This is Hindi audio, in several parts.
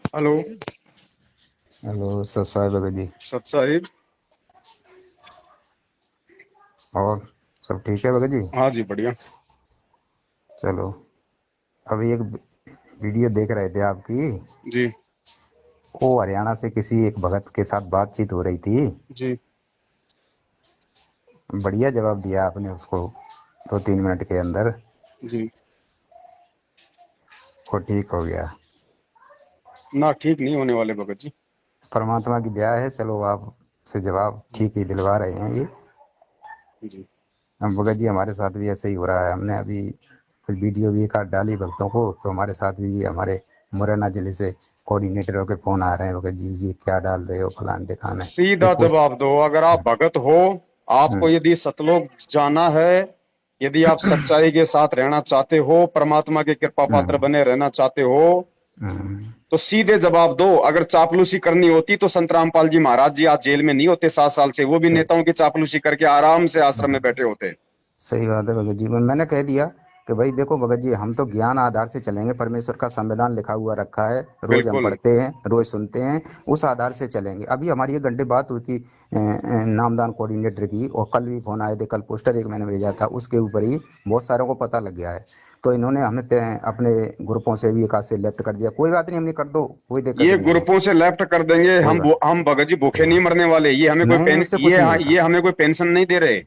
हेलो। हेलो सत साहब भगत जी। सत साहिब। और सब ठीक है भगत जी। हाँ जी, बढ़िया। चलो, अभी एक वीडियो देख रहे थे आपकी। जी। वो हरियाणा से किसी एक भगत के साथ बातचीत हो रही थी। जी। बढ़िया जवाब दिया आपने उसको 2-3 मिनट के अंदर। जी। वो ठीक हो गया। ना, ठीक नहीं होने वाले भगत जी। परमात्मा की दया है। चलो, आप से जवाब ठीक ही दिलवा रहे हैं ये। जी। हम भगत जी, हमारे साथ भी ऐसे ही हो रहा है। हमने अभी कुछ वीडियो भी एक आध डाली भक्तों को, तो हमारे साथ भी हमारे मुरैना जिले से कोऑर्डिनेटरों के फोन आ रहे हैं, भगत जी ये क्या डाल रहे हो फलान ढिकाने। ये सीधा कुछ। जवाब दो, अगर आप भगत हो, आपको हम्म, यदि सतलोक जाना है, यदि आप सच्चाई के साथ रहना चाहते हो, परमात्मा के कृपा पात्र हम्म, बने रहना चाहते हो, हम्म, तो सीधे जवाब दो। अगर चापलूसी करनी होती तो संत रामपाल जी महाराज जी आज जेल में नहीं होते 7 साल से। वो भी सही। नेताओं की चापलूसी करके आराम से आश्रम में बैठे होते। सही बात है भगत जी। मैंने कह दिया कि भाई देखो भगत जी, हम तो ज्ञान आधार से चलेंगे। परमेश्वर का संविधान लिखा हुआ रखा है, रोज हम बिल्कुल। पढ़ते हैं, रोज सुनते हैं। उस आधार से चलेंगे। अभी हमारी 1 घंटे बात हुई थी नामदान कोऑर्डिनेटर की, और कल भी फोन आए थे। कल पोस्टर एक मैंने भेजा था, उसके ऊपर ही बहुत सारों को पता लग गया है। तो इन्होंने हमें अपने ग्रुपों से भी एक आध से लेफ्ट कर दिया। कोई बात नहीं, हमने कर दो, कोई दिक्कत ये नहीं है। ग्रुपों से लेफ्ट कर देंगे कोई हम। बात। हम भगत जी कोई भूखे नहीं बात मरने वाले। ये हमें कोई नहीं, पेन उससे कुछ नहीं होता। ये हमें कोई पेंशन नहीं दे रहे।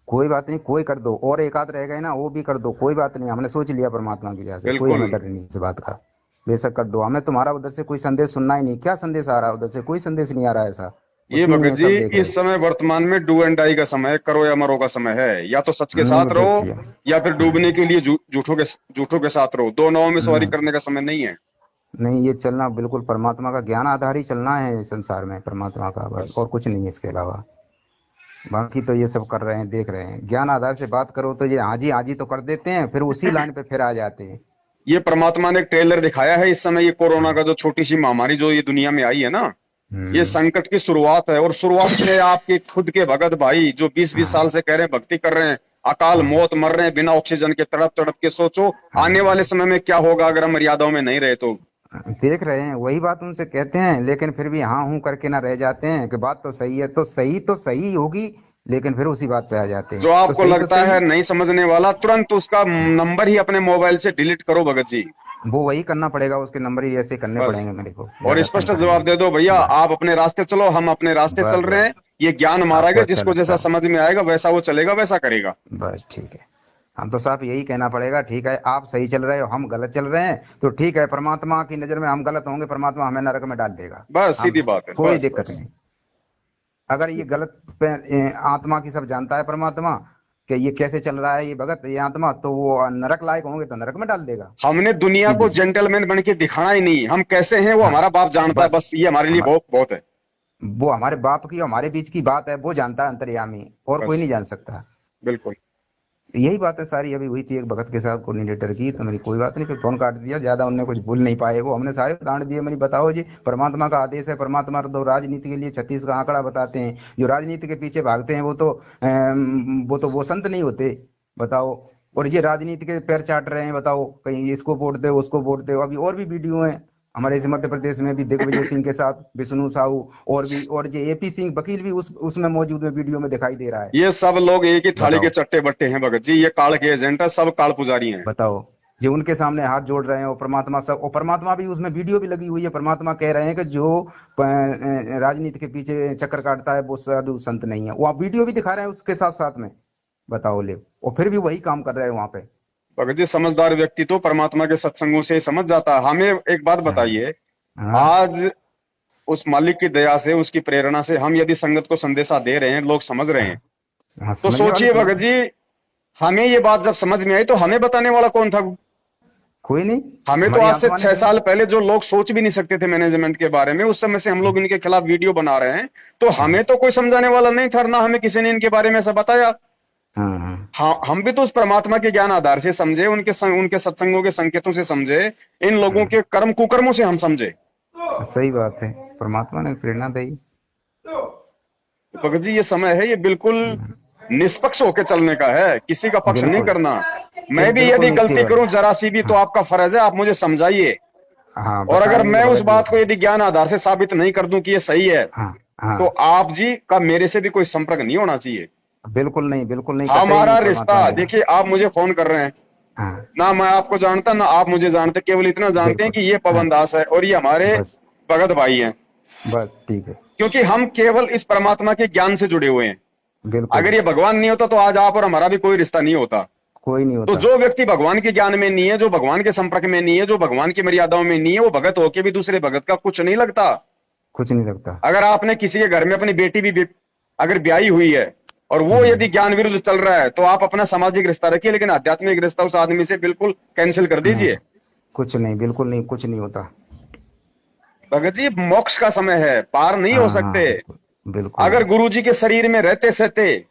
कोई बात नहीं, कोई कर दो। और एक आध रह गए ना, वो भी कर दो। कोई बात नहीं, हमने सोच लिया परमात्मा की दया से। कोई बिल्कुल। हमें डर नहीं इस बात का। बेशक कर दो। हमें तुम्हारा उधर से कोई संदेश सुनना ही नहीं। क्या संदेश आ रहा है उधर से? कोई संदेश नहीं आ रहा है ऐसा। ये कुछ भी नहीं भगत है, जी सब देख रहे इस हैं। समय वर्तमान में डू एंड डाई का समय है, करो या मरो का समय है। या तो सच के हमने साथ वो रहो, देख लिया। या फिर डूबने के लिए झूठों के साथ रहो। दो नावों में सवारी नहीं, करने का समय नहीं है। नहीं, ये चलना बिल्कुल परमात्मा का ज्ञान आधार ही चलना है इस संसार में। परमात्मा का बस, बस। और कुछ नहीं है इसके अलावा। बाकी तो ये सब कर रहे हैं, देख रहे हैं। ज्ञान आधार से बात करो तो ये हाँ जी तो कर देते हैं, फिर उसी लाइन पे फिर आ जाते हैं। ये परमात्मा ने एक ट्रेलर दिखाया है इस समय। ये कोरोना का जो छोटी सी महामारी जो ये दुनिया में आई है ना, ये हम्म, संकट की शुरुआत है। और शुरुआत में आपके खुद के भगत भाई जो 20-20 साल हाँ, से कह रहे हैं, भक्ति कर रहे हैं, अकाल हाँ, मौत मर रहे हैं बिना ऑक्सीजन के, तड़प तड़प के। सोचो आने वाले हाँ। समय में क्या होगा अगर हम मर्यादाओं में नहीं रहे तो। देख रहे हैं, वही बात उनसे कहते हैं, लेकिन फिर भी हाँ हूं करके ना रह जाते हैं कि बात तो सही है। तो सही होगी, लेकिन फिर उसी बात पे आ जाते हैं। जो आपको तो लगता सही। है नहीं समझने वाला, तुरंत उसका नंबर ही अपने मोबाइल से डिलीट करो भगत जी। वो वही करना पड़ेगा, उसके नंबर ही ऐसे करने बस। पड़ेंगे मेरे को, और ज्यादा तंग स्पष्ट जवाब करेंगे। दे दो, भैया बस, आप अपने रास्ते चलो, हम अपने रास्ते चल बस, रहे हैं। बस। ये ज्ञान हमारा आपको है, अच्छा जिसको लगता जैसा है। समझ में आएगा वैसा वो चलेगा, वैसा करेगा। बस ठीक है। हम तो साहब यही कहना पड़ेगा, ठीक है आप सही चल रहे हो, हम गलत चल रहे हैं, तो ठीक है। परमात्मा की नजर में हम गलत होंगे, परमात्मा हमें नरक में डाल देगा। बस हम सीधी बात है, कोई बस दिक्कत बस। नहीं। अगर ये गलत आत्मा की सब जानता है परमात्मा कि ये कैसे चल रहा है ये भगत, ये आत्मा, तो वो नरक लायक होंगे तो नरक में डाल देगा। हमने दुनिया सीधी को सी। जेंटलमैन बन के दिखाना ही नहीं, हम कैसे हैं वो हाँ, हमारा बाप जानता है। बस। बस ये हमारे लिए हम बहुत बहुत है। वो हमारे बाप की, हमारे बीच की बात है, वो जानता है अंतर्यामी, और कोई बस। नहीं जान सकता। बिल्कुल। यही बात है सारी। अभी हुई थी एक भगत के साथ कोऑर्डिनेटर की, तो मेरी कोई बात नहीं, फिर फोन काट दिया। ज्यादा उनने कुछ भूल नहीं पाए। वो हमने सारे उदाहरण दिए। मैंने बताओ जी, परमात्मा का आदेश है। परमात्मा तो राजनीति के लिए 36 का आंकड़ा बताते हैं। जो राजनीति के पीछे भागते हैं वो संत नहीं होते। बताओ। और ये राजनीति के पैर चाट रहे हैं। बताओ, कहीं इसको वोट दे, उसको वोट दे। अभी और भी वीडियो है हमारे इस मध्य प्रदेश में भी, दिग्विजय सिंह के साथ विष्णु साहू, और भी, और जो एपी सिंह वकील भी उसमें मौजूद है, वीडियो में दिखाई दे रहा है। ये सब लोग एक ही थाली के बताओ, चट्टे बट्टे हैं भगत जी। ये काल के एजेंट है, सब काल पुजारी हैं। बताओ। जो उनके सामने हाथ जोड़ रहे हैं, और परमात्मा सब, और परमात्मा भी उसमें वीडियो भी लगी हुई है। परमात्मा कह रहे हैं कि जो राजनीति के पीछे चक्कर काटता है वो साधु संत नहीं है। वो आप वीडियो भी दिखा रहे हैं उसके साथ साथ में। बताओ ले, और फिर भी वही काम कर रहे हैं वहां पे। भगत जी समझदार व्यक्ति तो परमात्मा के सत्संगों से ही समझ जाता है। हमें एक बात हाँ, बताइए, हाँ, आज उस मालिक की दया से, उसकी प्रेरणा से हम यदि संगत को संदेशा दे रहे हैं, लोग समझ रहे हाँ, हैं, हाँ, तो समझने वाले सोचिए समझ भगत रहे हैं। जी, हमें ये बात जब समझ में आई तो हमें बताने वाला कौन था? कोई नहीं। हमें तो हमारी आज से आत्मा ने 6 साल पहले जो लोग सोच भी नहीं सकते थे मैनेजमेंट के बारे में, उस समय से हम लोग इनके खिलाफ वीडियो बना रहे हैं। तो हाँ, हमें तो कोई समझाने वाला नहीं था, ना हमें किसी ने इनके बारे में ऐसा बताया। हाँ, हाँ, हाँ, हम भी तो उस परमात्मा के ज्ञान आधार से समझे, उनके सत्संगों के संकेतों से समझे, इन लोगों हाँ। के कर्म कुकर्मों से हम समझे। सही बात है। परमात्मा ने प्रेरणा दी। भगत जी ये समय है, ये बिल्कुल हम्म, निष्पक्ष होकर चलने का है, किसी का पक्ष नहीं बिल्कुल। करना। ये मैं भी बिल्कुल यदि नहीं, गलती केवल। करूं जरा सी भी, तो हाँ, आपका फर्ज है, आप मुझे समझाइए। हाँ और अगर बताएंगे मैं उस भगत जी। बात को यदि ज्ञान आधार से साबित नहीं कर दूं कि ये सही है, हाँ तो हाँ, आप जी का मेरे से भी कोई संपर्क नहीं होना चाहिए। बिल्कुल नहीं, कतई हमारा नहीं रिश्ता, परमात्मा बिना। देखिए आप मुझे फोन कर रहे हैं, हाँ ना मैं आपको जानता ना आप मुझे जानते, केवल इतना जानते हैं बिल्कुल। कि ये हाँ पवन दास है और ये हमारे बस, भगत भाई हैं। बस ठीक है। क्योंकि हम केवल इस परमात्मा के ज्ञान से जुड़े हुए हैं। बिल्कुल। अगर ये भगवान नहीं होता तो आज आप और हमारा भी कोई रिश्ता नहीं होता। कोई नहीं तो होता। जो व्यक्ति भगवान के ज्ञान में नहीं है, जो भगवान के संपर्क में नहीं है, जो भगवान की मर्यादाओं में नहीं है, वो भगत होके भी दूसरे भगत का कुछ नहीं लगता। कुछ नहीं लगता। अगर आपने किसी के घर में अपनी बेटी भी अगर ब्याही हुई है और वो यदि हम्म। ज्ञान विरुद्ध चल रहा है, तो आप अपना सामाजिक रिश्ता रखिए, लेकिन आध्यात्मिक रिश्ता उस आदमी से बिल्कुल कैंसिल कर नहीं, दीजिए। कुछ नहीं, बिल्कुल नहीं, कुछ नहीं होता। भगत जी मोक्ष का समय है, पार नहीं हो हाँ हाँ सकते। बिल्कुल। बिल्कुल। अगर गुरु जी के शरीर में रहते सहते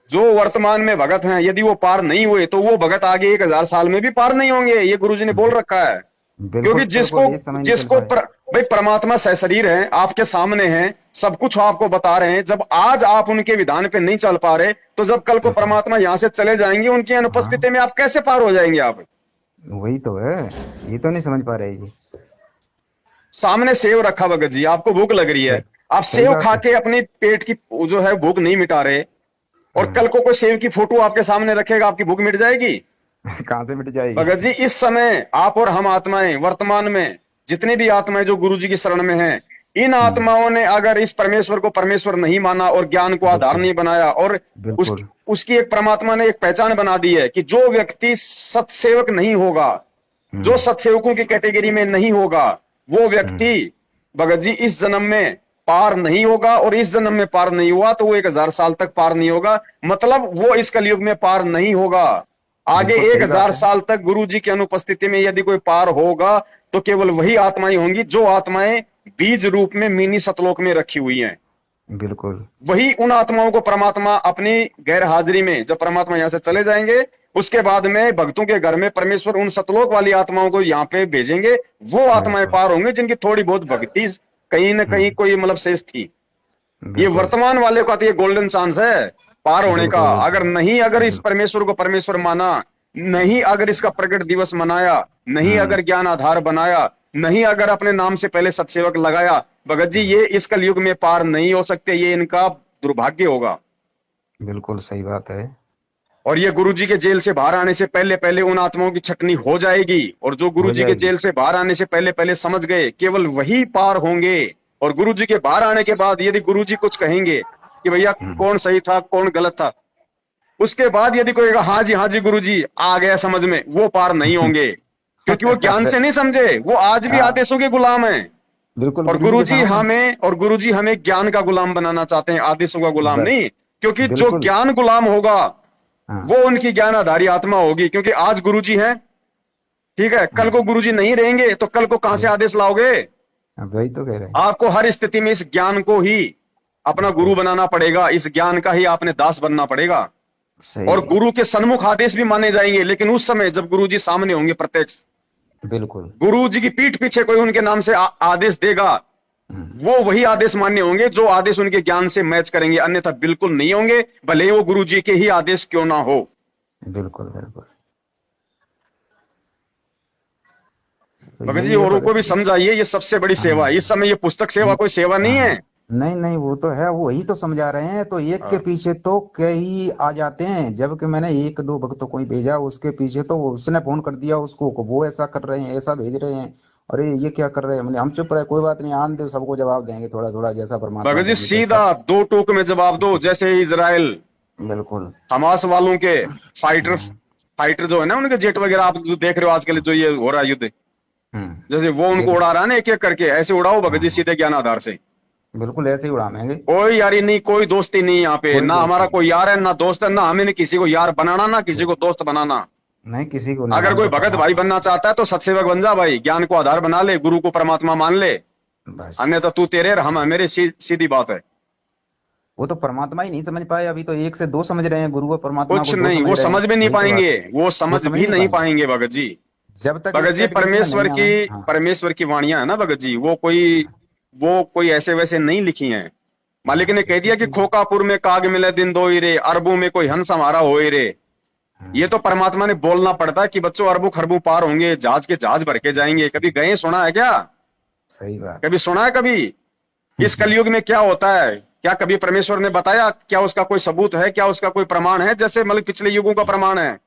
जो वर्तमान में भगत हैं, यदि वो पार नहीं हुए, तो वो भगत आगे 1000 साल में भी पार नहीं होंगे, ये गुरु जी ने बोल रखा है। क्योंकि बिल्कुल ये समय नहीं चल जिसको पाए। भाई परमात्मा सशरीर है, आपके सामने है, सब कुछ आपको बता रहे हैं, जब आज आप उनके विधान पे नहीं चल पा रहे, तो जब कल को बिल्कुल। परमात्मा यहां से चले जाएंगे, उनकी हाँ अनुपस्थिति में आप कैसे पार हो जाएंगे आप? वही तो है, ये तो नहीं समझ पा रहे जी। सामने सेव रखा भगत जी, आपको भूख लग रही है, सही। आप सही सेव बात खा है। के अपनी पेट की जो है भूख नहीं मिटा रहे, और कल हाँ। को कोई सेव की फोटो आपके सामने रखेगा, आपकी भूख मिट जाएगी? कहाँ से मिट जाएगी। भगत जी इस समय आप और हम आत्माएं, वर्तमान में जितनी भी आत्माएं जो गुरु जी की शरण में हैं, इन हम्म। आत्माओं ने अगर इस परमेश्वर को परमेश्वर नहीं माना और ज्ञान को आधार बिल्कुल। नहीं बनाया, और बिल्कुल। उसकी एक परमात्मा ने एक पहचान बना दी है कि जो व्यक्ति सत्सेवक नहीं होगा, जो हम्म। सत्सेवकों की कैटेगरी में नहीं होगा, वो व्यक्ति हम्म। भगत जी इस जन्म में पार नहीं होगा, और इस जन्म में पार नहीं हुआ तो वो 1000 साल तक पार नहीं होगा। मतलब वो इस कलयुग में पार नहीं होगा। आगे बिल्कुल एक सही हजार बात है। साल तक गुरु जी की अनुपस्थिति में यदि कोई पार होगा, तो केवल वही आत्माएं होंगी जो आत्माएं बीज रूप में मिनी सतलोक में रखी हुई हैं। बिल्कुल। वही उन आत्माओं को परमात्मा अपनी गैर हाजिरी में, जब परमात्मा यहां से चले जाएंगे, उसके बाद में भक्तों के घर में परमेश्वर उन सतलोक वाली आत्माओं को यहाँ पे भेजेंगे। वो आत्माएं बिल्कुल। पार होंगे जिनकी थोड़ी बहुत भक्ति कहीं ना कहीं हम्म। कोई मतलब शेष थी। ये बिल्कुल। वर्तमान वाले का तो ये गोल्डन चांस है पार होने का। बिल्कुल। अगर नहीं, अगर इस बिल्कुल। परमेश्वर को परमेश्वर माना, नहीं अगर इसका प्रकट दिवस मनाया, नहीं हम्म। अगर ज्ञान आधार बनाया, नहीं अगर अपने नाम से पहले सत्सेवक लगाया, भगत जी हम्म। ये इस कलयुग में पार नहीं हो सकते, ये इनका दुर्भाग्य होगा। बिल्कुल सही बात है। और ये गुरु जी के जेल से बाहर आने से पहले पहले उन आत्माओं की छटनी हो जाएगी, और जो गुरु हो जी के जाएगी। जेल से बाहर आने से पहले पहले समझ गए, केवल वही पार होंगे। और गुरु जी के बाहर आने के बाद यदि गुरु जी कुछ कहेंगे कि भैया हम्म। कौन सही था कौन गलत था, उसके बाद यदि कोई कहेगा हाँ जी गुरु जी आ गया समझ में, वो पार नहीं होंगे। क्योंकि वो ज्ञान से नहीं समझे, वो आज भी हाँ आदेशों के गुलाम हैं। बिल्कुल, और गुरु जी के सामने। गुरु जी हमें ज्ञान का गुलाम बनाना चाहते हैं, आदेशों का गुलाम बस। नहीं। क्योंकि जो बिल्कुल। ज्ञान गुलाम होगा, हाँ। वो उनकी ज्ञानाधारी आत्मा होगी। क्योंकि आज गुरु जी हैं, ठीक है, कल हाँ को गुरु जी नहीं रहेंगे, तो कल को कहां से आदेश लाओगे? अब वही तो कह रहे हैं। आपको हर स्थिति में इस ज्ञान को ही अपना गुरु बिल्कुल बनाना पड़ेगा, इस ज्ञान का ही आपने दास बनना पड़ेगा। सही। और गुरु के सन्मुख आदेश भी माने जाएंगे, लेकिन उस समय जब गुरु जी सामने होंगे प्रत्यक्ष, बिल्कुल। गुरु जी की पीठ पीछे कोई उनके नाम से आदेश देगा, हम्म। वो वही आदेश मान्य होंगे जो आदेश उनके ज्ञान से मैच करेंगे, अन्यथा बिल्कुल नहीं होंगे, भले ही वो गुरु जी के ही आदेश क्यों ना हो। बिल्कुल। बिल्कुल। तो भगत जी यही है औरों को भगत भी जी। समझाइए, ये सबसे बड़ी सेवा है। हाँ। इस समय ये पुस्तक सेवा कोई सेवा नहीं है। हाँ नहीं नहीं, वो तो है, वो वही तो समझा रहे हैं, तो एक के हाँ। पीछे तो कई आ जाते हैं, जबकि मैंने एक दो भक्तों को ही भेजा, उसके पीछे तो उसने फोन कर दिया उसको को वो ऐसा कर रहे हैं, ऐसा भेज रहे हैं। अरे ये क्या कर रहे हैं, मैंने हम चुप रहे, कोई बात नहीं, आन दो, सबको जवाब देंगे थोड़ा थोड़ा, जैसा परमात्मा भगत जी देंगे सीधा जैसा। दो टूक में जवाब दो, जैसे इजराइल बिल्कुल। हमास वालों के फाइटर हम्म। फाइटर जो है ना, उनके जेट वगैरह आप जो देख रहे हो आजकल जो ये हो रहा है युद्ध, जैसे वो उनको देख। उड़ा रहा है ना एक एक करके, ऐसे उड़ाओ भगत जी हाँ सीधे ज्ञान आधार से। बिल्कुल ऐसे ही उड़ाएंगे। कोई यारी नहीं, कोई दोस्ती नहीं यहाँ पे, कोई ना दोस्त हमारा नहीं। कोई यार है ना दोस्त है, ना हमें ने किसी को यार बनाना ना किसी को दोस्त बनाना। नहीं किसी को नहीं, अगर हम कोई तो भगत भाई परमात्मा। बनना चाहता है तो सत्सेवक बन जा भाई, ज्ञान को आधार बना ले, गुरु को परमात्मा मान ले, बस। अन्यथा तू तेरे और हम मेरे, सीधी बात है। वो तो परमात्मा ही नहीं समझ पाए, अभी तो एक से दो समझ रहे हैं, गुरु और परमात्मा कुछ को दो नहीं, समझ वो रहे हैं, समझ भी नहीं वही तो बात पाएंगे, है। वो वो समझ समझ भी नहीं नहीं पाएंगे पाएंगे भगत जी। जब तक इस भगत जी कैटेगरी में नहीं आवे। हाँ। परमेश्वर की वाणियां है ना भगत जी, वो कोई ऐसे वैसे नहीं लिखी हैं। मालिक हाँ ने कह बिल्कुल दिया कि सही बात। खोकापुर में काग मिले दिन दो ही रे, अरबों में कोई हंस हमारा होए रे। ये तो परमात्मा ने बोलना पड़ता है कि बच्चों अरबों खरबों पार होंगे, जहाज के जहाज भर के जाएंगे। कभी गए, सुना है क्या? सही बात। कभी सुना है कभी इस कलयुग में क्या होता है? क्या कभी परमेश्वर ने बताया? क्या उसका कोई सबूत है? क्या उसका कोई प्रमाण है जैसे मतलब पिछले युगों का प्रमाण है?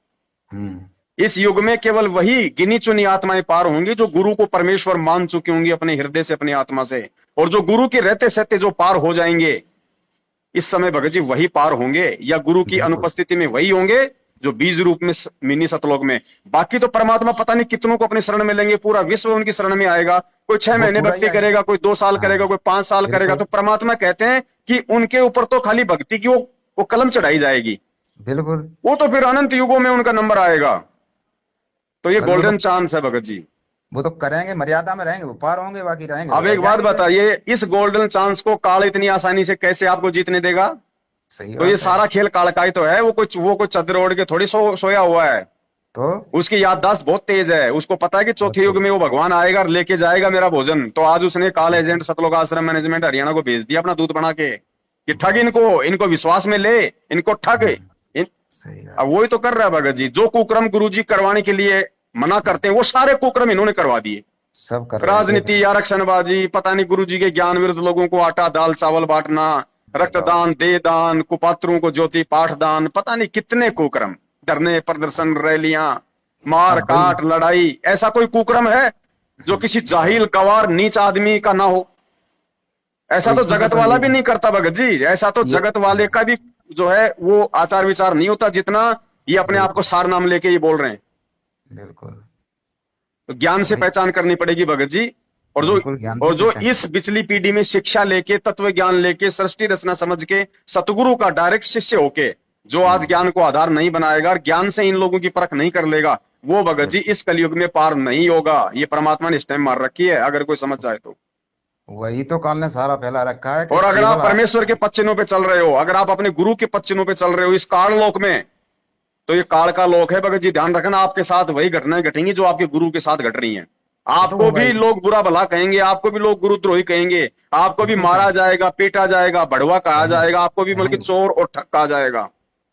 हम्म। इस युग में केवल वही गिनी चुनी आत्माएं पार होंगी जो गुरु को परमेश्वर मान चुकी होंगी अपने हृदय से, अपनी आत्मा से। और जो गुरु के रहते सहते जो पार हो जाएंगे इस समय भगत जी, वही पार होंगे, या गुरु की बिल्कुल। अनुपस्थिति में वही होंगे जो बीज रूप में मिनी सतलोक में। बाकी तो परमात्मा पता नहीं कितनों को अपनी शरण में लेंगे, पूरा विश्व उनकी शरण में आएगा। कोई 6 वो महीने पूरा ही भक्ति करेगा, कोई 2 साल हाँ करेगा, कोई 5 साल करेगा। तो बिल्कुल परमात्मा कहते हैं कि उनके ऊपर तो खाली भक्ति की वो कलम चढ़ाई जाएगी, बिल्कुल। वो तो फिर अनंत युगों में उनका नंबर आएगा। तो ये बस गोल्डन चांस है भगत जी। वो तो करेंगे, मर्यादा में रहेंगे, वो पार होंगे, बाकी रहेंगे अब तो रह एक बात जाएंगे फिर। बताइए, इस गोल्डन चांस को काल इतनी आसानी से कैसे आपको जीतने देगा? सही तो ये बात है। सारा खेल काल का ही तो है। वो कोई चद्र ओढ़ के थोड़ी सोया हुआ है। तो उसकी याददाश्त बहुत तेज है। उसको पता है कि बहुत चौथे युग तेज। में वो भगवान आएगा और लेके जाएगा मेरा भोजन। तो आज उसने काल एजेंट सतलोक आश्रम मैनेजमेंट हरियाणा को भेज दिया अपना दूत बना के कि ठग बस। इनको, इनको विश्वास में ले, इनको ठग। सही अब बात। वही तो कर रहा है भगत जी। जो कुक्रम गुरु जी करवाने के लिए मना करते हैं वो सारे कुक्रम इन्होंने करवा दिए। सब कर रहे हैं, देख रहे राजनीति, हैं। आरक्षणबाजी, पता नहीं गुरु जी के ज्ञान विरुद्ध लोगों को आटा दाल चावल बांटना, बताओ। रक्तदान, देह दान, कुपात्रों को ज्योति पाठ दान, पता नहीं कितने कुक्रम, धरने प्रदर्शन, रैलियां, मार अब भाई। काट, लड़ाई। ऐसा कोई कुक्रम है जो किसी जाहिल गवार नीच आदमी का ना हो? ऐसा तो तो इसी को जगत तो वाला ये भी नहीं करता भगत जी। ऐसा तो ये जगत वाले का भी जो है वो आचार विचार नहीं होता जितना ये अपने आप को बिल्कुल सार नाम लेके ये बोल रहे हैं। बिल्कुल। तो ज्ञान से वही। पहचान करनी पड़ेगी भगत जी। और जो बिल्कुल ज्ञान और से जो पहचान। इस पिछली पीढ़ी में शिक्षा लेके, तत्व ज्ञान लेके, सृष्टि रचना समझ के, सतगुरु का डायरेक्ट शिष्य होके जो आज ज्ञान को आधार नहीं बनाएगा और ज्ञान से इन लोगों की परख नहीं कर लेगा, वो भगत जी बिल्कुल। इस कलयुग में पार नहीं होगा। ये परमात्मा ने स्टैम्प मार रखी है, अगर कोई समझ जाए तो। वही तो काल ने सारा फैला रखा है कि और अगर केवल आप परमेश्वर के पद पे चल रहे हो, अगर आप अपने गुरु के पद पे चल रहे हो इस काल लोक में, तो ये काल का लोक है भगत जी। ध्यान रखना, आपके साथ वही घटनाएं घटेंगी जो आपके गुरु के साथ घट रही हैं। तो आपको वो भी भाई लोग बुरा भला कहेंगे, आपको भी लोग गुरुद्रोही कहेंगे, आपको भी बिल्कुल मारा कहेंगे। जाएगा, पीटा जाएगा, भड़वा कहा कहेंगे। जाएगा, आपको भी बल्कि कहेंगे। चोर और ठग कहा जाएगा।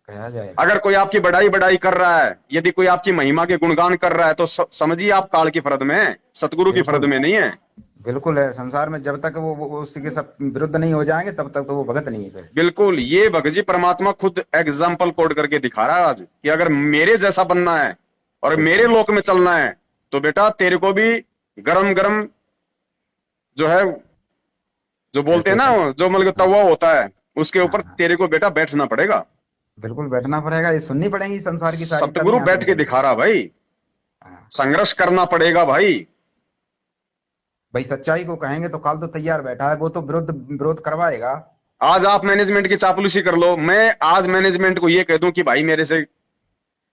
कहा जाएगा। अगर कोई आपकी बड़ाई बड़ाई कर रहा है, यदि कोई आपकी महिमा के गुणगान कर रहा है, तो समझिए आप काल की फरद में है, सतगुरु की फरद बिल्कुल में नहीं है। बिल्कुल है। संसार में जब तक वो उसके सब विरुद्ध नहीं हो जाएंगे तब तक तो वो भगत नहीं है फिर। बिल्कुल, ये भगत जी परमात्मा खुद एग्जाम्पल कोड करके दिखा रहा है आज कि अगर मेरे जैसा बनना है और मेरे बिल्कुल। लोक में चलना है तो बेटा तेरे को भी गरम गरम जो है, जो बोलते हैं कैसे ना, कर। जो मतलब हाँ तवा होता है उसके हाँ ऊपर हाँ। तेरे को बेटा बैठना पड़ेगा। बिल्कुल बैठना पड़ेगा, ये सुननी पड़ेगी संसार की सारी, तभी सतगुरु यहाँ से बैठ के निकलेंगे। दिखा रहा भाई, हाँ। संघर्ष करना पड़ेगा भाई। भाई सच्चाई को कहेंगे तो काल तो तैयार बैठा है, वो तो विरोध विरोध करवाएगा। आज आप मैनेजमेंट की चापलूसी कर लो, मैं आज मैनेजमेंट को ये कह दूं कि भाई मेरे से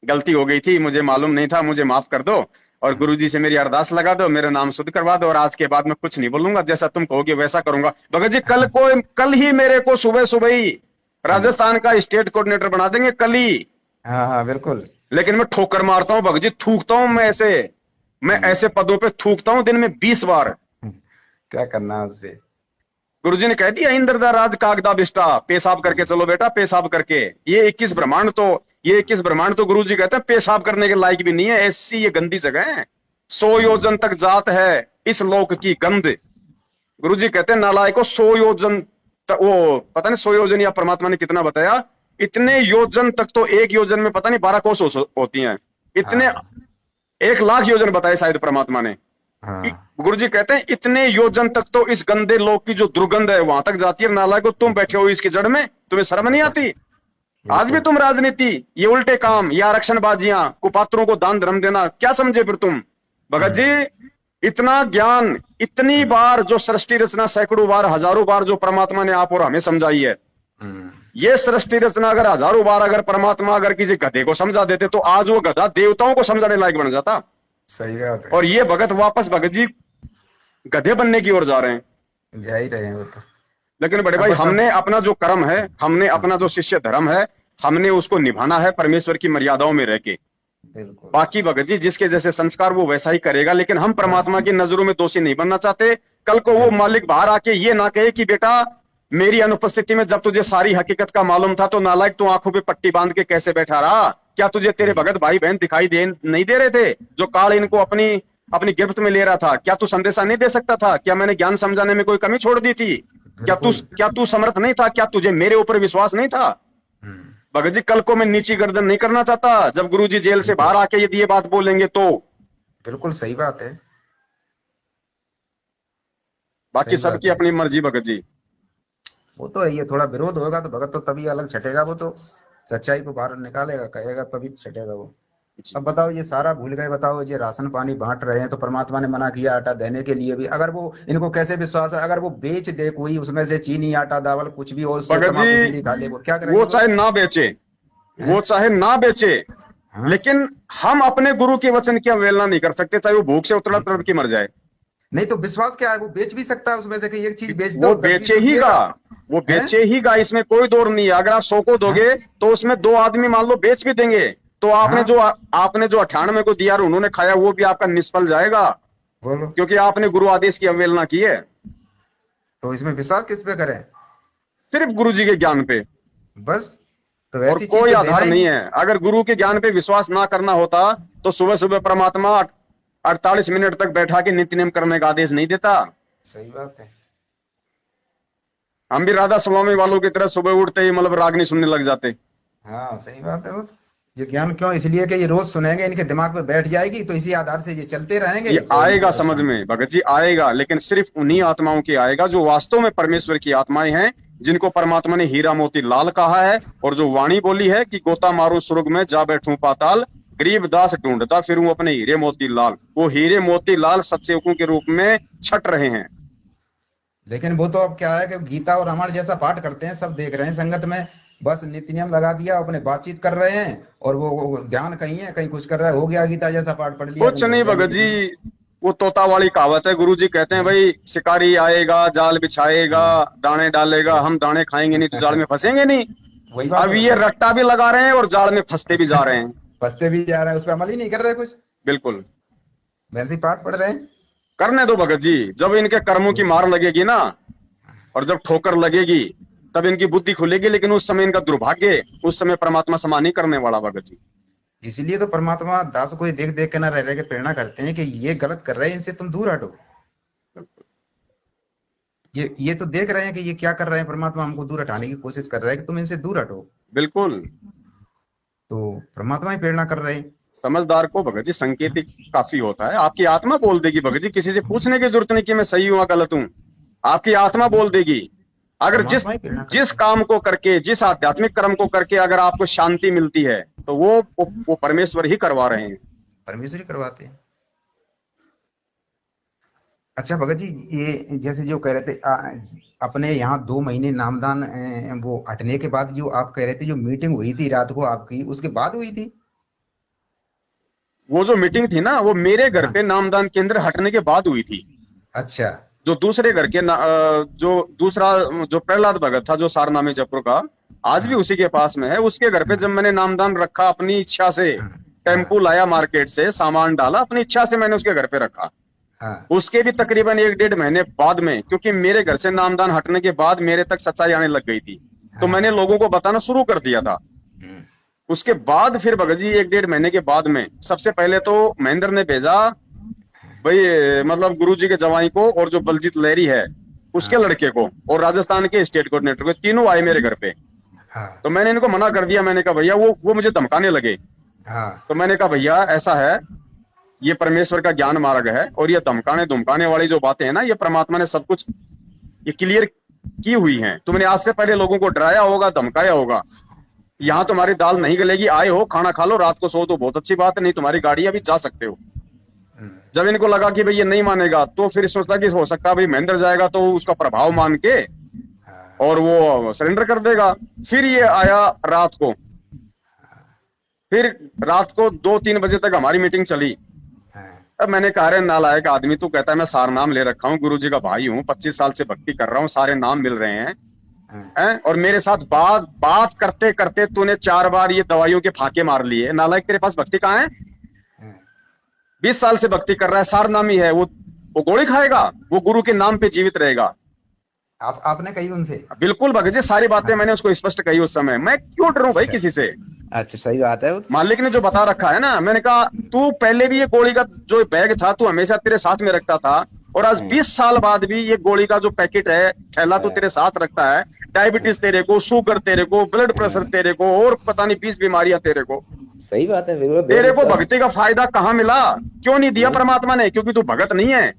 गलती हो गई थी, मुझे मालूम नहीं था, मुझे माफ कर दो, और गुरुजी से मेरी अरदास लगा दो, मेरा नाम शुद्ध करवा दो, और आज के बाद मैं कुछ नहीं बोलूंगा, जैसा तुम कहोगे वैसा करूंगा। भगत जी कल ही मेरे को सुबह सुबह ही हाँ राजस्थान का स्टेट कोऑर्डिनेटर बना देंगे, कल ही। हाँ हाँ बिल्कुल। लेकिन मैं ठोकर मारता हूं भगत जी, थूकता हूं मैं ऐसे, मैं हम्म, ऐसे पदों पे थूकता हूं दिन में 20 बार। क्या करना है उससे। गुरुजी ने कह दिया इंद्रदा राज कागदा बिस्टा, पेशाब करके चलो बेटा, पेशाब करके। ये 21 ब्रह्मांड तो गुरुजी कहते हैं पेशाब करने के लायक भी नहीं है, ऐसी ये गंदी जगह है। 100 योजन तक जात है इस लोक की गंध। गुरुजी कहते हैं नालायकों 100 योजन तक, वो पता नहीं 100 योजन या परमात्मा ने कितना बताया, इतने योजन तक तो एक योजन में पता नहीं 12 कोस होती हैं, इतने हाँ 1 लाख योजन बताए शायद परमात्मा ने। हाँ। गुरुजी कहते हैं इतने योजन तक तो इस गंदे लोक की जो दुर्गंध है वहां तक जाती है। नालायकों तुम बैठे हो इसकी जड़ में, तुम्हें शर्म नहीं आती? आज भी बिल्कुल। तुम राजनीति, ये उल्टे काम, ये आरक्षणबाजियां, कुपात्रों को दान धर्म देना क्या समझे फिर तुम? भगत जी इतना ज्ञान इतनी बार जो सृष्टि रचना सैकड़ों बार हजारों बार जो परमात्मा ने आप और हमें समझाई है, हम्म, ये सृष्टि रचना अगर हजारों बार अगर परमात्मा अगर किसी गधे को समझा देते तो आज वो गधा देवताओं को समझाने लायक बन जाता। सही बात है। और ये भगत वापस भगत जी गधे बनने की ओर जा रहे हैं। जा ही रहे हैं वो तो। लेकिन बड़े अब भाई, बताओ। हमने अपना जो कर्म है, हमने हाँ अपना जो शिष्य धर्म है, हमने उसको निभाना है परमेश्वर की मर्यादाओं में रह के। बिल्कुल। बाकी भगत जी जिसके जैसे संस्कार वो वैसा ही करेगा, लेकिन हम बस। परमात्मा की नजरों में दोषी नहीं बनना चाहते। कल को वो बिल्कुल। मालिक बाहर आके ये ना कहे कि बेटा मेरी अनुपस्थिति में जब तुझे सारी हकीकत का मालूम था तो नालायक तू आंखों पे पट्टी बांध के कैसे बैठा रहा, क्या तुझे तेरे भगत भाई बहन दिखाई दे नहीं दे रहे थे, जो काल इनको अपनी अपनी गिरफ्त में ले रहा था? क्या तू संदेशा नहीं दे सकता था? क्या मैंने ज्ञान समझाने में कोई कमी छोड़ दी थी? बिल्कुल। क्या तू समर्थ नहीं था? क्या तुझे मेरे ऊपर विश्वास नहीं था? हम्म, भगत जी, कल को मैं नीची गर्दन नहीं करना चाहता जब गुरुजी जेल से बिल्कुल बाहर आके यदि ये बात बोलेंगे तो। बिल्कुल सही बात है। बाकी सही बात सबकी है। अपनी मर्जी भगत जी। वो तो है, ये थोड़ा विरोध होगा तो भगत तो तभी अलग छटेगा, वो तो सच्चाई को बाहर निकालेगा, कहेगा तभी छटेगा वो। जी। अब बताओ, ये सारा भूल गए, बताओ ये राशन पानी बांट रहे हैं तो परमात्मा ने मना किया आटा देने के लिए भी, अगर वो, इनको कैसे विश्वास है, अगर वो बेच दे कोई उसमें से चीनी आटा दावल कुछ भी, और उससे भगत जी, तम्बाकू बीड़ी खा ले, वो क्या वो करेंगे वो? चाहे ना बेचे, हैं? वो चाहे ना बेचे, हाँ? लेकिन हम अपने गुरु के वचन की अवहेलना नहीं कर सकते, चाहे वो भूख से उतरा तड़प बिल्कुल। के मर जाए। नहीं तो विश्वास क्या है, वो बेच भी सकता है उसमें से कि एक चीज बेच वो दो, 10-20 बेचे ही रुपये गा, का। वो है? बेचे ही गा, इसमें कोई दौर नहीं है। अगर आप 100 को हाँ? दोगे तो उसमें 2 आदमी मान लो बेच भी देंगे, तो हाँ? आपने जो 98 को दिया और उन्होंने खाया, वो भी आपका निष्फल जाएगा, बोलो। क्योंकि आपने गुरु आदेश की अवहेलना की है। तो इसमें विश्वास किस पे करें? सिर्फ गुरु जी के ज्ञान पे, बस। तो और ऐसी चीज कोई तो देना आधार ही नहीं नहीं। है। अगर गुरु के ज्ञान पे विश्वास ना करना होता तो सुबह सुबह परमात्मा 48 मिनट तक बैठा के नित्य नेम करने का आदेश नहीं देता। सही बात है। हम भी राधा स्वामी वालों की तरह सुबह उठते ही मतलब रागनी सुनने लग जाते। हाँ सही बात है वो। ये ज्ञान क्यों, इसलिए कि ये रोज सुनेंगे, इनके दिमाग में बैठ जाएगी, तो इसी आधार से ये चलते रहेंगे ये तो इनको आएगा कुछ समझ काम में नहीं। भगत जी, आएगा, लेकिन सिर्फ उन्हीं आत्माओं की आएगा जो वास्तव में परमेश्वर की आत्माएं हैं, जिनको परमात्मा ने हीरा मोती लाल कहा है, और जो वाणी बोली है कि गोता मारू स्वर्ग में जा बैठूं पाताल, गरीब दास ढूंढता फिरूं अपने हीरे मोती लाल। वो हीरे मोती लाल सत्सेवकों के रूप में छट रहे हैं। लेकिन वो तो अब क्या है कि गीता और रामायण जैसा पाठ करते हैं, सब देख रहे हैं संगत में, बस नित्य नियम लगा दिया, अपने बातचीत कर रहे हैं, और वो ध्यान कहीं है कहीं कुछ कर रहा है, हो गया गीता जैसा पाठ पढ़ लिया कुछ भाई, हो नहीं गया भगत नित्य जी, नियम। वो तोता वाली कहावत है। गुरु जी कहते हैं हैं? भाई, शिकारी आएगा, जाल बिछाएगा, हाँ। दाने डालेगा, हम दाने खाएंगे नहीं तो जाल में फंसेंगे नहीं। वही बात अब है ये बताओ। रट्टा भी लगा रहे हैं और जाल में फंसते भी जा रहे हैं। फंसते भी जा रहे हैं, उस पर अमल ही नहीं कर रहे कुछ, बिल्कुल। वैसे ही पाठ पढ़ रहे हैं। करने दो भगत जी, जब इनके कर्मों की मार लगेगी ना, और जब ठोकर लगेगी, तब इनकी बुद्धि खुलेगी, लेकिन उस समय इनका दुर्भाग्य, उस समय परमात्मा समा नहीं करने वाला भगत जी। इसीलिए तो परमात्मा दास को ये देख देख के ना रह रहे के प्रेरणा करते हैं कि ये गलत कर रहे हैं, इनसे तुम दूर हटो। ये तो देख रहे हैं कि ये क्या कर रहे हैं, परमात्मा हमको दूर हटाने की कोशिश कर रहा है कि तुम इनसे दूर हटो। बिल्कुल। तो परमात्मा ही प्रेरणा कर रहे हैं। समझदार को भगत जी संकेत ही काफी होता है। आपकी आत्मा बोल देगी भगत जी, किसी से पूछने की जरूरत नहीं कि मैं सही हूं या गलत हूं, आपकी आत्मा बोल देगी। अगर जिस परमात्मा ही प्रेरणा जिस करते हैं। काम को करके, जिस आध्यात्मिक कर्म को करके अगर आपको शांति मिलती है, तो वो परमेश्वर ही करवा रहे हैं। परमेश्वर ही करवाते हैं। अच्छा भगत जी, ये जैसे जो कह रहे थे अपने यहाँ 2 महीने नामदान वो हटने के बाद जो आप कह रहे थे, जो मीटिंग हुई थी रात को आपकी, उसके बाद हुई थी? वो जो मीटिंग थी ना, वो मेरे घर हाँ। पे नामदान केंद्र हटने के बाद हुई थी। अच्छा। जो दूसरे घर के जो दूसरा, जो प्रहलाद भगत था, जो सारनामे जयपुर का, आज भी हाँ। उसी के पास में है, उसके घर पे हाँ। जब मैंने नामदान रखा अपनी इच्छा से, हाँ। टेम्पू हाँ। लाया मार्केट से, सामान डाला, अपनी इच्छा से मैंने उसके घर पे रखा। हाँ। उसके भी तकरीबन 1-1.5 महीने बाद में, क्योंकि मेरे घर से नामदान हटने के बाद मेरे तक सच्चाई आने लग गई थी, तो हाँ। मैंने लोगों को बताना शुरू कर दिया था। हम्म, उसके बाद फिर भगत जी 1-1.5 महीने के बाद में सबसे पहले तो महेंद्र ने भेजा भाई, मतलब गुरुजी के जवाई को, और जो बलजीत लहरी है उसके हाँ। लड़के को, और राजस्थान के स्टेट कोऑर्डिनेटर को, तीनों आए मेरे घर पे। हाँ। तो मैंने इनको मना कर दिया, मैंने कहा भैया, वो मुझे धमकाने लगे। हाँ। तो मैंने कहा भैया ऐसा है, ये परमेश्वर का ज्ञान मार्ग है, और ये धमकाने धमकाने वाली जो बातें हैं ना, ये परमात्मा ने सब कुछ ये क्लियर की हुई हैं। तुमने आज से पहले लोगों को डराया होगा, धमकाया होगा। यहाँ तुम्हारी दाल नहीं गलेगी, आए हो खाना खा लो, रात को सो तो बहुत अच्छी बात है, नहीं तुम्हारी गाड़ी अभी जा सकते हो। हम्म, जब इनको लगा कि भाई ये नहीं मानेगा, तो फिर सोचता कि हो सकता है भाई महेंद्र जाएगा तो उसका प्रभाव मान के हाँ। और वो सरेंडर कर देगा। फिर ये आया रात को, फिर रात को 2-3 बजे तक हमारी मीटिंग चली। हाँ। अब मैंने कहा, अरे नालायक आदमी, तू कहता है मैं सार नाम ले रखा हूँ, गुरुजी का भाई हूँ, 25 साल से भक्ति कर रहा हूँ, सारे नाम मिल रहे हैं, हाँ। हैं? और मेरे साथ बात करते करते तूने 4 बार ये दवाइयों के फाके मार लिए। नालायक, तेरे पास भक्ति कहाँ है? हाँ। 20 साल से भक्ति कर रहा है, सार नामी है, वो गोली खाएगा? वो गुरु के नाम पे जीवित रहेगा। आपने कही उनसे? बिल्कुल भगत जी, सारी बातें मैंने उसको स्पष्ट कही उस समय। मैं क्यों डरूं भाई अच्छा किसी से? अच्छा, सही बात है वो तो। मालिक ने जो बता रखा है ना, मैंने कहा तू पहले भी ये गोली का जो बैग था तू हमेशा तेरे साथ में रखता था, और आज हाँ, 20 साल बाद भी ये गोली का जो पैकेट है, थैला तो हाँ, तेरे साथ रखता है। हाँ, डायबिटीज तेरे को, शुगर तेरे को, ब्लड प्रेशर हाँ, तेरे को, और पता नहीं 20 बीमारियां तेरे को। सही बात है, बिल्कुल तेरे को बेविश्वास। भक्ति का फायदा कहाँ मिला? क्यों नहीं दिया हाँ, परमात्मा ने? क्योंकि तू भगत नहीं है।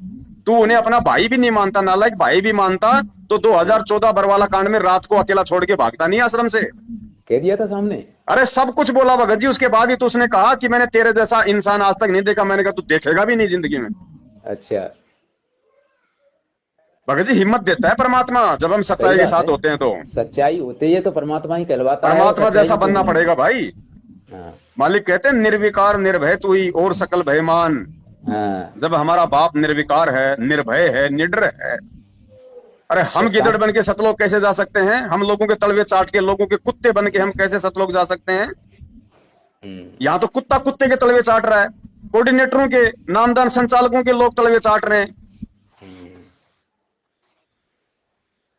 तू उन्हें अपना भाई भी नहीं मानता, नालायक भाई भी मानता तो हाँ, 2014 बरवाला कांड में रात को अकेला छोड़ के भागता नहीं आश्रम से। कह दिया था सामने। अरे सब कुछ बोला भगत जी, उसके बाद ही तो उसने कहा कि मैंने तेरे जैसा इंसान आज तक नहीं देखा। मैंने कहा तू देखेगा भी नहीं जिंदगी में। अच्छा, भगत जी हिम्मत देता है परमात्मा जब हम सही सच्चाई के बात है। साथ होते हैं तो। सच्चाई होती है तो परमात्मा ही कहलवाता है, और परमात्मा सच्चाई जैसा में कोई बनना नहीं है। पड़ेगा भाई। हाँ, मालिक कहते हैं निर्विकार निर्भय तू ही और सकल भयमान। हाँ, जब हमारा बाप निर्विकार है, निर्भय है, निडर है, अरे तो हम गिदड़ साथ। बन के सतलोक कैसे जा सकते हैं? हम लोगों के तलवे चाट के, लोगों के कुत्ते बन के हम कैसे सतलोक जा सकते हैं? हम्म, यहाँ तो कुत्ता कुत्ते के तलवे चाट रहा है। कोऑर्डिनेटरों के, नामदान संचालकों के लोग तलवे चाट रहे हैं। हम्म।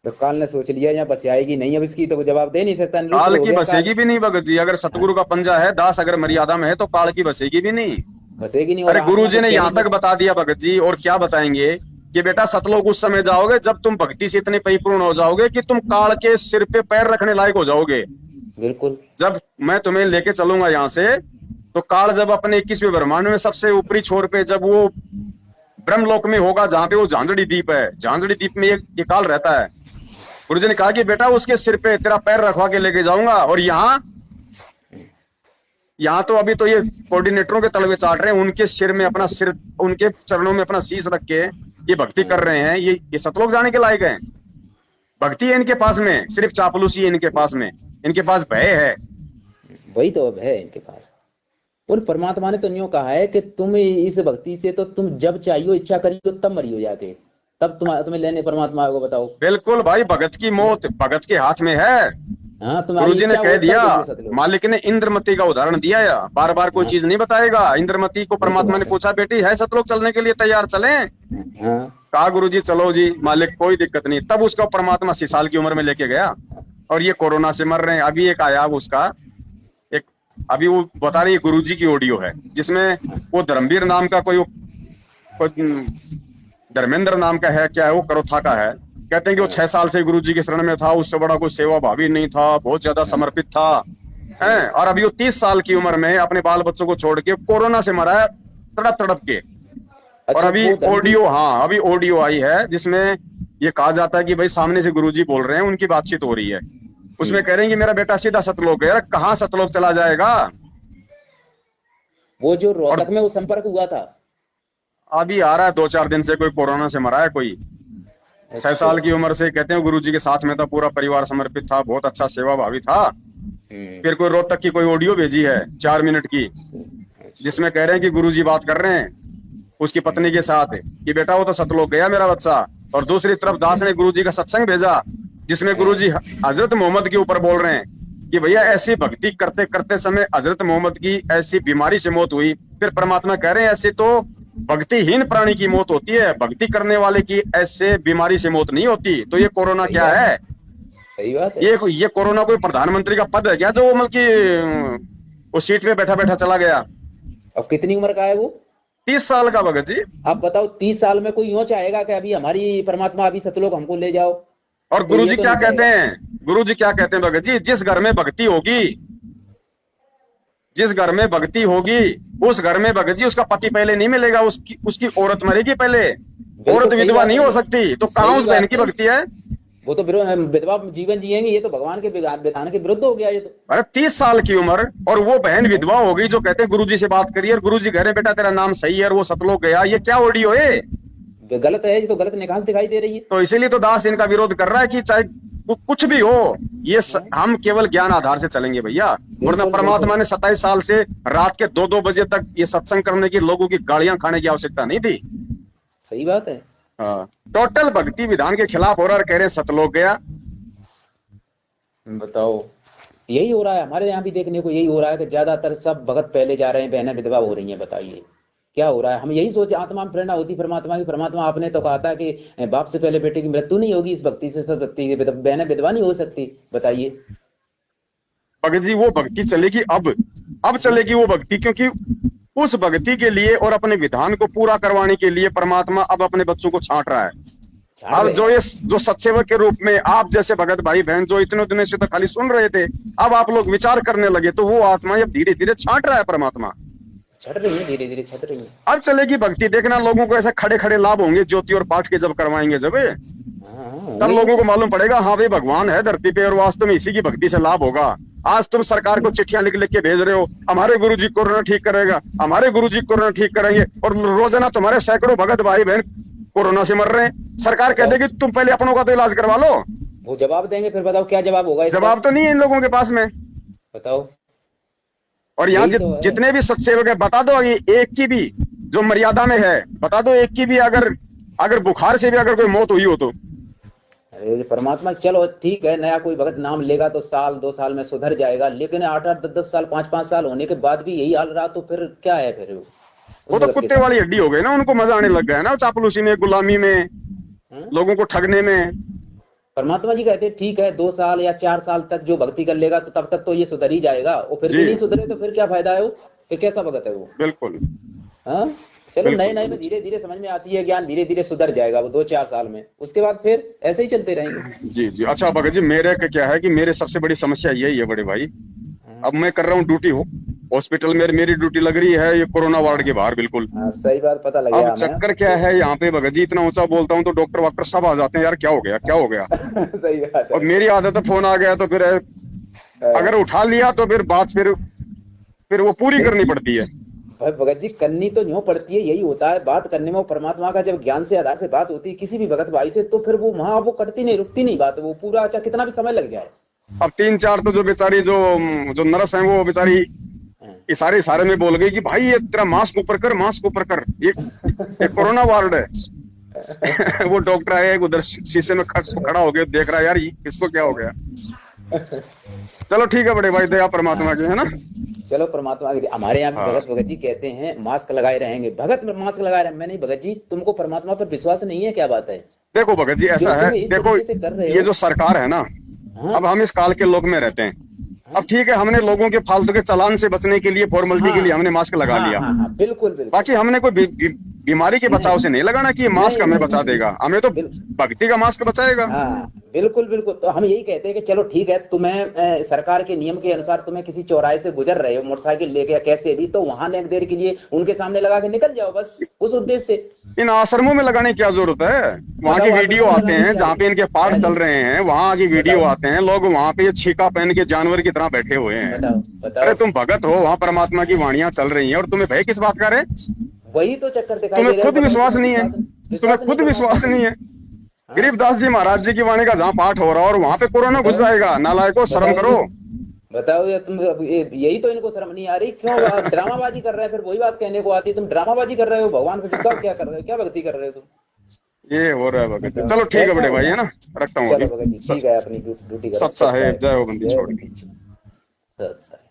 तो काल ने सोच लिया यहाँ बस आएगी नहीं, अब इसकी तो जवाब दे नहीं सकता, निरुत्तर काल हो की गया काल। बसेगी भी नहीं भगत जी। अगर हाँ, सतगुरु का पंजा है, दास अगर मर्यादा में है, तो काल की बसेगी भी नहीं। बसेगी नहीं, और अरे गुरु आत्मा जी कुछ ने कह नहीं यहाँ तक सकती। बता दिया भगत जी, और क्या बताएंगे कि बेटा सतलोक उस समय जाओगे जब तुम भक्ति से इतने परिपूर्ण हो जाओगे कि तुम काल के सिर पे पैर रखने लायक हो जाओगे। बिल्कुल। जब मैं तुम्हें लेके चलूंगा यहाँ से, तो काल जब अपने 21वें ब्रह्मांड में सबसे ऊपरी छोर पे, जब वो ब्रह्मलोक में होगा, जहां पे वो झांझड़ी द्वीप है, झांझड़ी द्वीप में ये काल रहता है। गुरु जी ने कहा कि बेटा उसके सिर पे तेरा पैर रखवा के लेके जाऊंगा। और यहाँ तो अभी तो ये कोऑर्डिनेटरों के तलवे चाट रहे हैं, उनके सिर में अपना सिर, उनके चरणों में अपना शीश रख के ये भक्ति कर रहे हैं। ये सतलोक जाने के लायक है? भक्ति है इनके पास में, सिर्फ चापलूसी है इनके पास में। इनके पास भय है। वही तो अब है इनके पास। और परमात्मा ने तो यूं कहा है कि तुम इस भक्ति से तो तुम जब चाहिए इच्छा करियो तब मरियो जाके, तब तुम्हें लेने परमात्मा आएगा, बताओ। बिल्कुल भाई, भगत की मौत भगत के हाथ में है। हाँ, तुम्हारी गुरुजी ने इच्छा कह हो दिया। तब देंगे सतलोक। मालिक ने इंद्रमती का उदाहरण दिया है, बार बार कोई हाँ, चीज नहीं बताएगा। इंद्रमती को वही तो परमात्मा ने बात है। पूछा, बेटी है सतलोक चलने के लिए तैयार, चलें? हाँ, कहा गुरुजी चलो जी मालिक, कोई दिक्कत नहीं। तब उसका परमात्मा 80 साल की उम्र में लेके गया। और ये कोरोना से मर रहे हैं। अभी एक आया उसका, एक अभी वो बता रही गुरुजी की ऑडियो है, जिसमें वो धर्मवीर नाम का कोई धर्मेंद्र नाम का है, क्या है वो, करोथा का है। कहते हैं कि वो 6 साल से गुरुजी के शरण में था, उससे बड़ा कोई सेवा भावी नहीं था, बहुत ज्यादा समर्पित था, है। और अभी वो 30 साल की उम्र में अपने बाल बच्चों को छोड़ के कोरोना से मरा है, तड़प तड़प के। और अच्छा अभी वो धर्मवीर। ऑडियो, हाँ अभी ऑडियो आई है जिसमें ये कहा जाता है कि भाई सामने से गुरुजी बोल रहे हैं, उनकी बातचीत हो रही है। उसमें कह रहे हैं कि मेरा बेटा सीधा सतलोक है। कहाँ सतलोक चला जाएगा? वो जो और रोहतक में वो संपर्क हुआ था। अभी आ रहा है 2-4 दिन से, कोई कोरोना से मरा है कोई। 6 अच्छा। साल की उम्र से, कहते हैं गुरुजी के साथ में था, पूरा परिवार समर्पित था, बहुत अच्छा सेवा भावी था। फिर कोई रोहतक की कोई ऑडियो भेजी है 4 मिनट की, अच्छा। जिसमें कह रहे हैं कि गुरुजी बात कर रहे हैं उसकी पत्नी के साथ कि बेटा वो तो सतलोक गया मेरा बच्चा। और दूसरी तरफ दास ने गुरुजी का सत्संग भेजा, जिसमें गुरुजी हजरत मोहम्मद के ऊपर बोल रहे हैं कि भैया ऐसी भक्ति करते करते समय हजरत मोहम्मद की ऐसी बीमारी से मौत हुई। फिर परमात्मा कह रहे हैं ऐसी तो भक्तिहीन प्राणी की मौत होती है, भक्ति करने वाले की ऐसे बीमारी से मौत नहीं होती। तो ये कोरोना सही क्या बात है? सही बात है। ये कोरोना कोई प्रधानमंत्री का पद है क्या, जो मतलब कि वो सीट पे बैठा बैठा चला गया? अब कितनी उम्र का है वो? 30 साल का भगत जी। आप बताओ, 30 साल में कोई यूं चाहेगा कि अभी हमारी परमात्मा अभी सतलोक हमको ले जाओ? और कोई ये गुरुजी तो क्या नहीं कहते चाहेगा। हैं? गुरुजी क्या कहते हैं भगत जी? जिस घर में भक्ति होगी, जिस घर में भक्ति होगी, उस घर में भगत जी उसका पति पहले नहीं मिलेगा, उसकी उसकी औरत मरेगी पहले। बिल्कुल औरत सही विधवा बात नहीं है हो ये। सकती, तो कहाँ सही उस बहन बात की है। भक्ति है? वो तो विधवा जीवन जिएंगे, ये तो भगवान के विधान के विरुद्ध हो गया ये तो। अरे 30 साल की उम्र, और वो बहन विधवा हो गई जो कहते हैं गुरुजी से बात करिए, और गुरुजी कह रहे बेटा तेरा नाम सही है, और वो सतलोक गया। ये क्या ऑडियो है? गलत है, ये तो गलत निकास दिखाई दे रही है। तो इसीलिए तो दास इनका विरोध कर रहा है कि चाहे कुछ भी हो, हम केवल ज्ञान आधार से चलेंगे भैया। वरना बिल्कुल परमात्मा बिल्कुल। ने 27 साल से रात के 2-2 बजे तक ये सत्संग करने की, लोगों की गालियां खाने की आवश्यकता नहीं थी। सही बात है। टोटल भक्ति विधान के खिलाफ हो रहा है, कह रहे सतलोक गया। बताओ, यही हो रहा है हमारे यहाँ भी, देखने को यही हो रहा है कि ज्यादातर सब भगत पहले जा रहे हैं, बहनें विधवा हो रही हैं, बताइए। क्या हो रहा है। हम यही सोचे, आत्मा में प्रेरणा होती परमात्मा की। परमात्मा आपने तो कहा था कि बाप से पहले बेटे की मृत्यु नहीं होगी, इस भक्ति से सब भक्ति की बहनें विधवा नहीं हो सकती। बताइए भगत जी, वो भक्ति चलेगी अब चलेगी वो भक्ति, क्योंकि उस भक्ति के लिए और अपने विधान को पूरा करवाने के लिए परमात्मा अब अपने बच्चों को छांट रहा है। छाड़ अब रहे जो हैं। ये जो सत्सेवक के रूप में आप जैसे भगत भाई बहन जो इतने दिनों से तो खाली सुन रहे थे, अब आप लोग विचार करने लगे, तो वो आत्मा अब धीरे धीरे छांट रहा है परमात्मा। छट रही है, धीरे धीरे छट रही है। अब चलेगी भक्ति, देखना लोगों को ऐसे खड़े खड़े लाभ होंगे ज्योति और पाठ के जब करवाएंगे, जब हाँ, तब वही लोगों को मालूम पड़ेगा हाँ भाई भगवान है धरती पे और वास्तव में इसी की भक्ति से लाभ होगा। आज तुम सरकार को चिट्ठियां लिख लिख के भेज रहे हो, हमारे गुरुजी कोरोना ठीक करेगा, हमारे गुरुजी कोरोना ठीक करेंगे, और रोजाना तुम्हारे सैकड़ों भगत भाई बहन कोरोना से मर रहे हैं। सरकार कह देगी तुम पहले अपनों का तो इलाज करवा लो। वो जवाब देंगे, फिर बताओ क्या जवाब होगा इसका? जवाब तो नहीं है इन लोगों के पास में। बताओ। और यहाँ यही तो है। जितने भी सत्सेवक है, बता दो ये एक की भी जो मर्यादा में है, बता दो एक की भी अगर बुखार से भी अगर कोई मौत हुई हो तो। अरे परमात्मा, चलो ठीक है, नया कोई भगत नाम लेगा तो साल 2 साल में सुधर जाएगा, लेकिन 8-8 10-10 साल 5-5 साल होने के बाद भी यही हाल रहा तो फिर क्या है? फिर वो तो कुत्ते वाली हड्डी हो गई ना, उनको मजा आने लग गया है ना चापलूसी में, गुलामी में, लोगों को ठगने में। परमात्मा जी कहते हैं ठीक है 2 साल या 4 साल तक जो भक्ति कर लेगा तो तब तक तो ये सुधर ही जाएगा, और फिर भी जी। नहीं सुधरे तो फिर क्या फायदा है? वो फिर कैसा भगत है वो? बिल्कुल। हाँ, चलो बिल्कुल, नए नए में धीरे धीरे समझ में आती है ज्ञान, धीरे धीरे सुधर जाएगा वो 2-4 साल में, उसके बाद फिर ऐसे ही चलते रहेंगे। जी जी। अच्छा भगत जी, मेरे का क्या है कि मेरे सबसे बड़ी समस्या यही है बड़े भाई, अब मैं कर रहा हूँ ड्यूटी हो हॉस्पिटल में, मेरी ड्यूटी लग रही है ये कोरोना वार्ड के बाहर बिल्कुल। हाँ, सही बात, पता लग गया अब हमें। चक्कर क्या है यहाँ पे भगत जी, इतना ऊंचा बोलता हूँ तो डॉक्टर वॉक्टर सब आ जाते हैं, यार क्या हो गया क्या हो गया। सही बात है। और मेरी आदत है फोन आ गया तो फिर अगर उठा लिया तो फिर बात फिर वो पूरी करनी पड़ती है। भाई भगत जी, करनी तो यूं पड़ती है, यही होता है बात करने में। वो परमात्मा का जब ज्ञान से आधार से बात होती है किसी भी भगत भाई से, तो फिर वो वहां वो कटती नहीं, रुकती नहीं बात, वो पूरा अच्छा कितना भी समय लग जाए। अब 3-4 तो जो बेचारी जो नर्स है वो बेचारी इशारे में बोल गई कि भाई ये तेरा मास्क ऊपर कर, मास्क ऊपर कर, ये कोरोना वार्ड है। वो डॉक्टर आया उधर शीशे में खड़ा हो गया, देख रहा है यार इसको क्या हो गया। चलो ठीक है बड़े भाई, दया परमात्मा की है ना। चलो परमात्मा की। हमारे यहाँ भी भगत जी कहते हैं मास्क लगाए रहेंगे, भगत मास्क लगाए रहे। मैं नहीं भगत जी, तुमको परमात्मा पर विश्वास नहीं है, क्या बात है? देखो भगत जी ऐसा है, देखो ये जो सरकार है ना, अब हम इस काल के लोक में रहते हैं। अब ठीक है, हमने लोगों के फालतू के चालान से बचने के लिए, फॉर्मेलिटी के लिए हमने मास्क लगा लिया। बिल्कुल बिल्कुल। बाकी हमने कोई बीमारी के बचाव से नहीं लगाना कि ये मास्क हमें बचा देगा, हमें तो भक्ति का मास्क बचाएगा। हाँ बिल्कुल बिल्कुल। तो हम यही कहते हैं कि चलो ठीक है, तुम्हें सरकार के नियम के अनुसार तुम्हें किसी चौराहे से गुजर रहे हो मोटरसाइकिल लेके या कैसे भी, तो वहां एक देर के लिए उनके सामने लगा के निकल जाओ, बस उस उद्देश्य से। इन आश्रमों में लगाने की क्या जरूरत है? वहां की वीडियो आते हैं जहाँ पे इनके पाठ चल रहे हैं, वहां की वीडियो आते हैं, लोग वहां पे छीका पहन के जानवर की तरह बैठे हुए हैं। अरे तुम भगत हो, वहां परमात्मा की वाणियां चल रही हैं और तुम्हें भय किस बात का है? वही तो चक्कर दिखाई तुम्हें खुद विश्वास नहीं है, तुम्हें खुद विश्वास नहीं है। गरीबदास जी महाराज जी की वाणी का जहाँ पाठ हो रहा है और वहां पे कोरोना घुस जाएगा, नालायकों शर्म करो। बताओ ये तुम, यही तो इनको शर्म नहीं आ रही, क्यों ड्रामाबाजी कर रहे हैं? फिर वही बात कहने को आती है, तुम ड्रामाबाजी कर रहे हो, भगवान पे विश्वास क्या कर रहे हो, क्या भक्ति कर रहे हो तुम? ये हो रहा है भगत। चलो ठीक है बड़े भाई, है ना, रखता हूँ। ठीक है, अपनी ड्यूटी करो। सत साहेब, जय हो बंदी छोड़। सत साहेब।